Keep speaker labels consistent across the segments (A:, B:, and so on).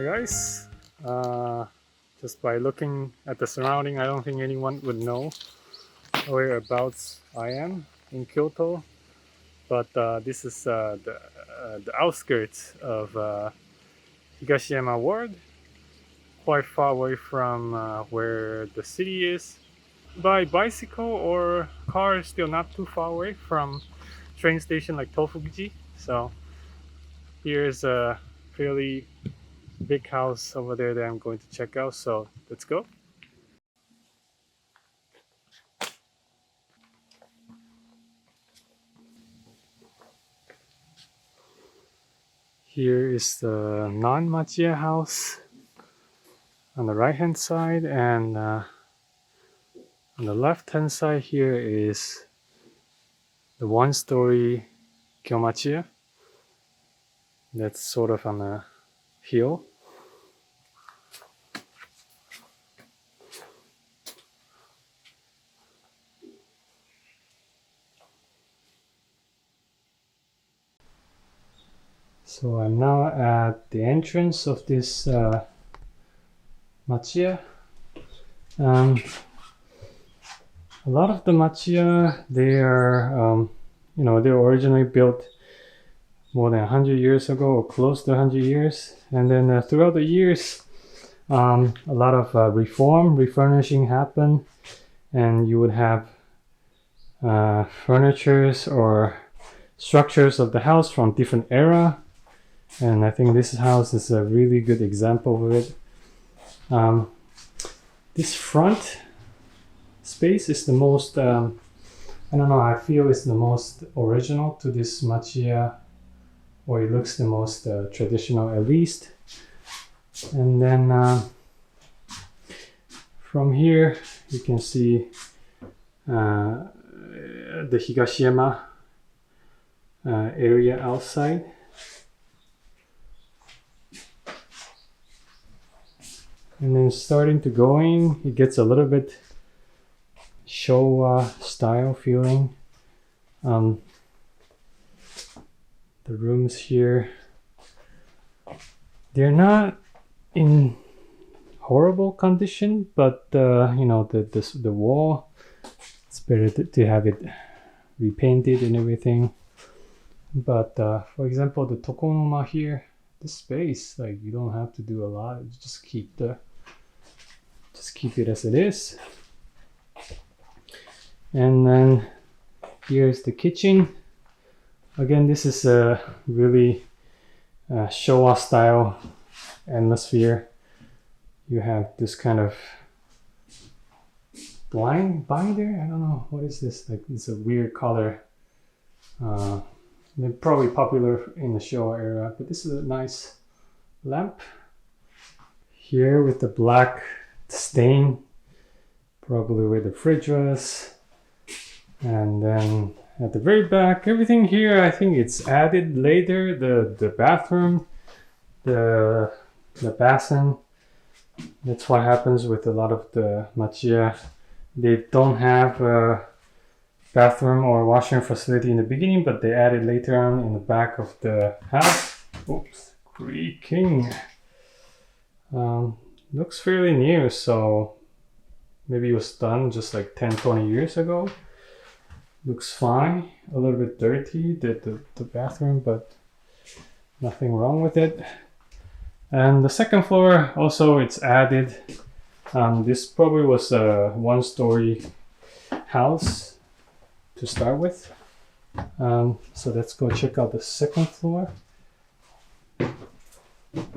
A: Hi guys, just by looking at the surrounding, I don't think anyone would know whereabouts I am in Kyoto, but this is the outskirts of Higashiyama ward, quite far away from where the city is. By bicycle or car, still not too far away from train station like Tofuguchi. So here's a fairly big house over there that I'm going to check out. So let's go. Here is the non-Machiya house on the right hand side, and on the left hand side here is the one-story Kyo-Machiya. That's sort of on a hill. So I'm now at the entrance of this Machiya. A lot of the Machiya, they are, they were originally built more than 100 years ago, or close to 100 years. And then throughout the years, a lot of refurnishing happened, and you would have furnitures or structures of the house from different era. And I think this house is a really good example of it. This front space is the most, I don't know, I feel it's the most original to this Machiya, or it looks the most traditional at least. And then from here you can see the Higashiyama area outside. And then starting to go in, it gets a little bit Showa style feeling. The rooms here, they're not in horrible condition, but the wall, it's better to have it repainted and everything. But for example, the tokonoma here, this space, like, you don't have to do a lot. Just keep it as it is. And then here's the kitchen. Again, this is a really Showa style atmosphere. You have this kind of blind binder. I don't know, what is this? Like, it's a weird color. They're probably popular in the Showa era, but this is a nice lamp. Here with the black stain, probably where the fridge was. And then at the very back, everything here, I think it's added later. The bathroom, the basin. That's what happens with a lot of the Machiya. They don't have a bathroom or washroom facility in the beginning, but they added later on in the back of the house. Oops, creaking. Looks fairly new, so maybe it was done just like 10-20 years ago. Looks fine. A little bit dirty, the bathroom, but nothing wrong with it. And the second floor, also it's added. This probably was a one-story house to start with. So let's go check out the second floor.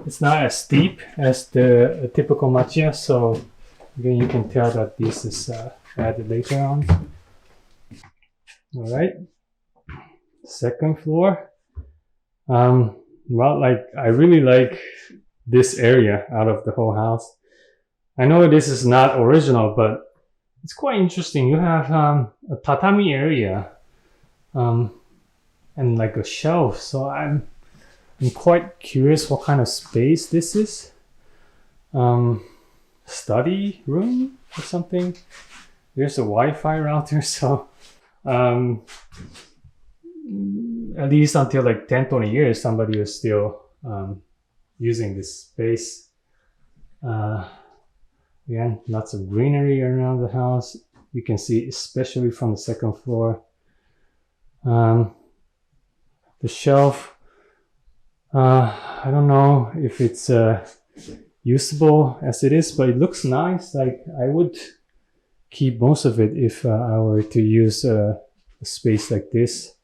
A: It's not as steep as the typical Machiya, so again you can tell that this is added later on. All right, second floor. Well, like, I really like this area out of the whole house. I know this is not original, but it's quite interesting. You have a tatami area and like a shelf. So I'm quite curious what kind of space this is. Study room or something. There's a Wi-Fi router, so at least until like 10-20 years somebody was still using this space. Again, lots of greenery around the house. You can see, especially from the second floor. The shelf, I don't know if it's usable as it is, but it looks nice. Like, I would keep most of it if I were to use a space like this.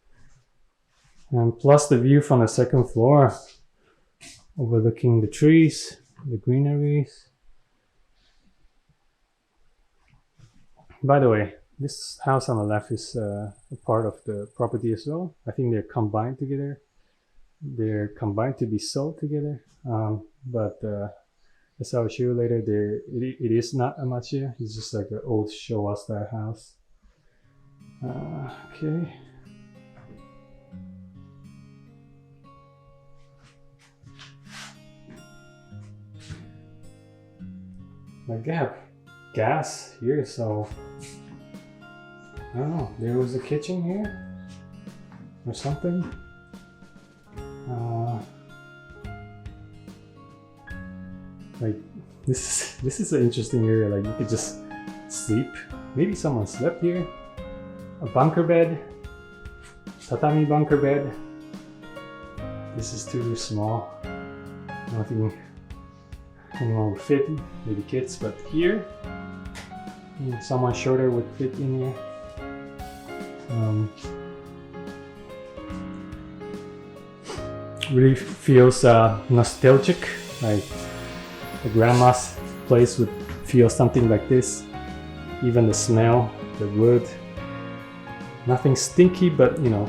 A: And plus the view from the second floor, overlooking the trees, the greeneries. By the way, this house on the left is a part of the property as well. I think they're combined together. They're combined to be sold together. But as I'll show you later, it is not a Machiya. It's just like an old Showa style house. Okay. Like, they have gas here, so I don't know. There was a kitchen here or something. Like, this is an interesting area. Like, you could just sleep. Maybe someone slept here. A bunker bed, tatami bunker bed. This is too small. I don't think anyone would fit. Maybe kids, but here someone shorter would fit in here. Really feels nostalgic. Like the grandma's place would feel something like this. Even the smell, the wood. Nothing stinky, but you know,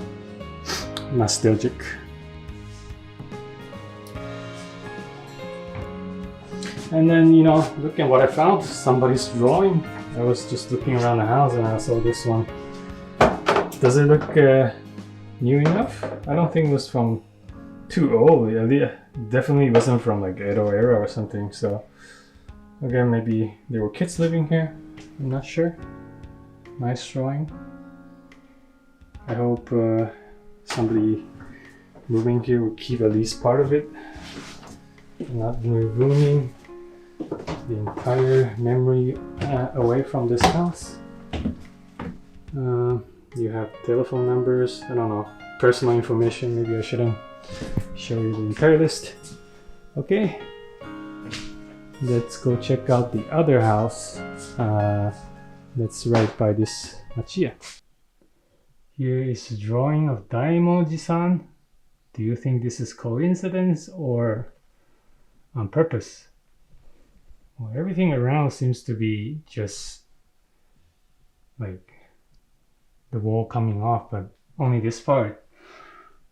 A: nostalgic. And then, you know, look at what I found. Somebody's drawing. I was just looking around the house and I saw this one. Does it look new enough? I don't think it was from too old. It definitely wasn't from like Edo era or something. So again, maybe there were kids living here. I'm not sure. Nice drawing. I hope somebody moving here will keep at least part of it, not ruining the entire memory away from this house. You have telephone numbers, I don't know, personal information. Maybe I shouldn't show you the entire list. Okay, let's go check out the other house that's right by this Machiya. Here is a drawing of Daimoji-san. Do you think this is coincidence or on purpose? Well, everything around seems to be just like the wall coming off, but only this part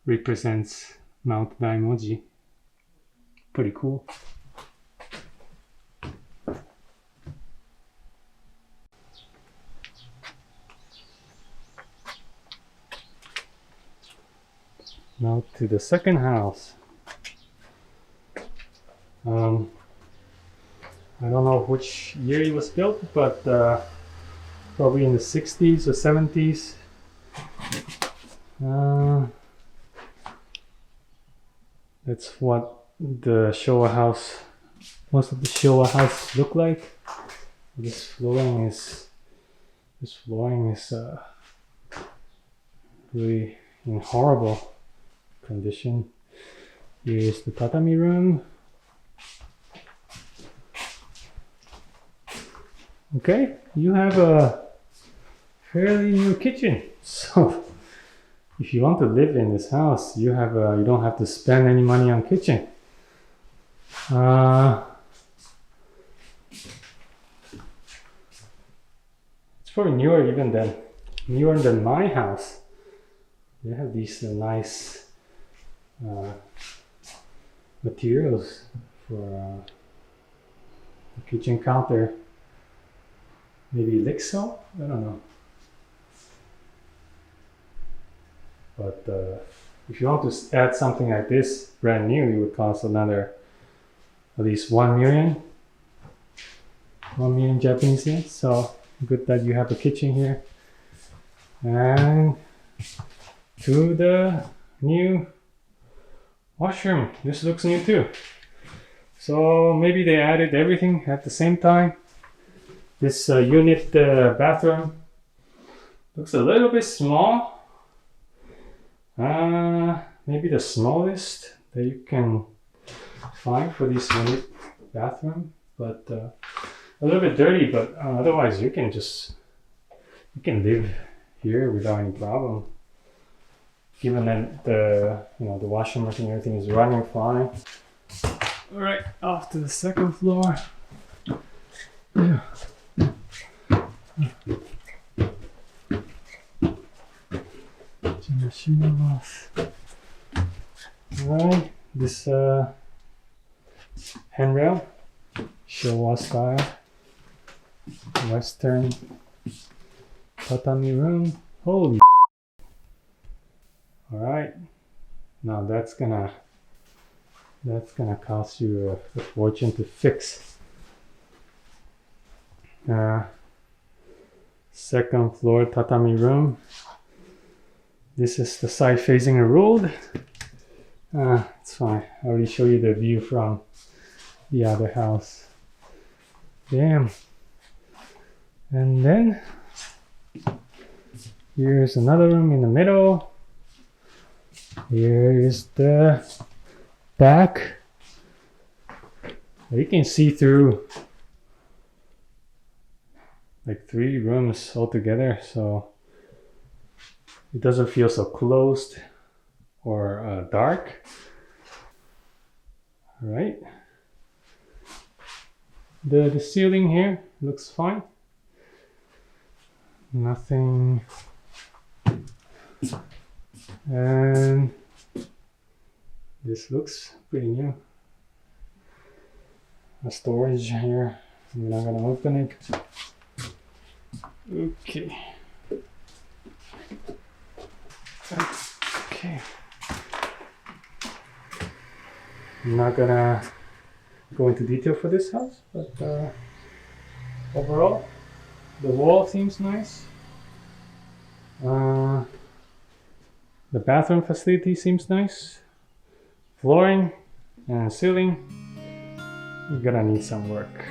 A: represents Mount Daimoji. Pretty cool. Now to the second house. I don't know which year it was built, but probably in the 60s or 70s. That's what the Showa house, most of the Showa house look like. This flooring is really in horrible condition. Here's the tatami room. Okay, you have a fairly new kitchen. So if you want to live in this house, you don't have to spend any money on kitchen. It's probably newer than my house. They have these nice materials for the kitchen counter. Maybe Lixo? I don't know. But if you want to add something like this brand new, it would cost another at least 1 million Japanese yen. So good that you have a kitchen here. And to the new washroom. This looks new too. So maybe they added everything at the same time. This unit bathroom looks a little bit small. Maybe the smallest that you can find for this unit bathroom, but a little bit dirty. But otherwise, you can live here without any problem. Given that the washing machine and everything is running fine. All right, off to the second floor. Yeah. Alright, this handrail, Showa style, Western tatami room. Holy! Alright, now that's gonna cost you a fortune to fix. Second floor tatami room. This is the side facing a road. It's fine. I already showed you the view from the other house. Damn. And then here's another room in the middle. Here is the back. You can see through like 3 rooms altogether, so it doesn't feel so closed or dark. All right. The ceiling here looks fine. Nothing. And this looks pretty new. A storage here. I'm not gonna open it. Okay. Okay. I'm not gonna go into detail for this house, but overall, the wall seems nice. The bathroom facility seems nice. Flooring and ceiling, we're gonna need some work.